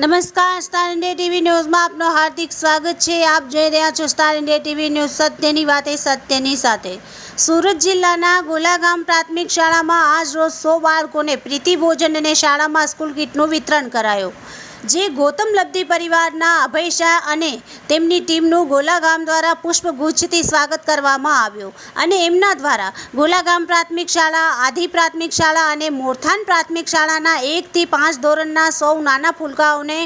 નમસ્કાર, star India TV ન્યૂઝમાં આપનું હાર્દિક સ્વાગત છે। આપ જોઈ રહ્યા છો સ્ટાર ઇન્ડિયા ટીવી ન્યૂઝ, સત્યની વાતે સત્યની સાથે। સુરત જિલ્લાના ગોલાગામ પ્રાથમિક શાળામાં આજ રોજ 100 બાળકોને પ્રીતિ ભોજન અને શાળામાં સ્કૂલ કીટનું વિતરણ કરાયું, જે ગૌતમ લબ્ધી પરિવારના અભય શાહ અને તેમની ટીમનું ગોલાગામ દ્વારા પુષ્પગુચ્છથી સ્વાગત કરવામાં આવ્યું અને એમના દ્વારા ગોલાગામ પ્રાથમિક શાળા, આદિ પ્રાથમિક શાળા અને મોરથાન પ્રાથમિક શાળાના 1 થી 5 ધોરણના 100 નાના ફૂલકાઓને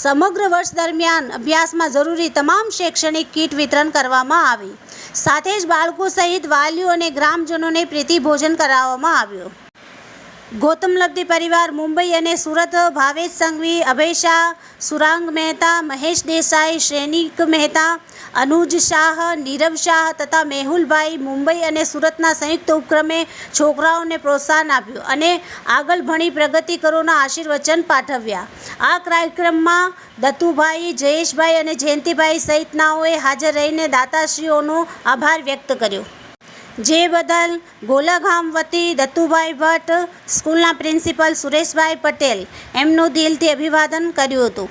સમગ્ર વર્ષ દરમિયાન અભ્યાસમાં જરૂરી તમામ શૈક્ષણિક કીટ વિતરણ કરવામાં આવી। સાથે જ બાળકો સહિત વાલીઓ અને ગ્રામજનોને પ્રીતિ ભોજન કરાવવામાં આવ્યું। ગૌતમ લબ્ધી પરિવાર મુંબઈ અને સુરત ભાવેશ સંઘવી, અભય શાહ, સુરાંગ મહેતા, મહેશ દેસાઈ, શ્રેનિક મહેતા, અનુજ શાહ, નીરવ શાહ તથા મેહુલભાઈ મુંબઈ અને સુરતના સંયુક્ત ઉપક્રમે છોકરાઓને પ્રોત્સાહન આપ્યું અને આગળ ભણી પ્રગતિ કરોના આશીર્વચન પાઠવ્યા। આ કાર્યક્રમમાં દત્તુભાઈ, જયેશભાઈ અને જયંતિભાઈ સહિતનાઓએ હાજર રહીને દાતાશ્રીઓનો આભાર વ્યક્ત કર્યો, જે બદલ ગોલાગામ વતી દત્તુભાઈ ભટ્ટ, સ્કૂલના પ્રિન્સિપલ સુરેશભાઈ પટેલ એમનું દિલથી અભિવાદન કર્યું હતું।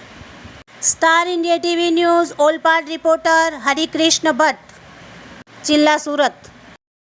Star India TV news Olpad reporter Harikrishna Bhatt, જિલ્લા સુરત।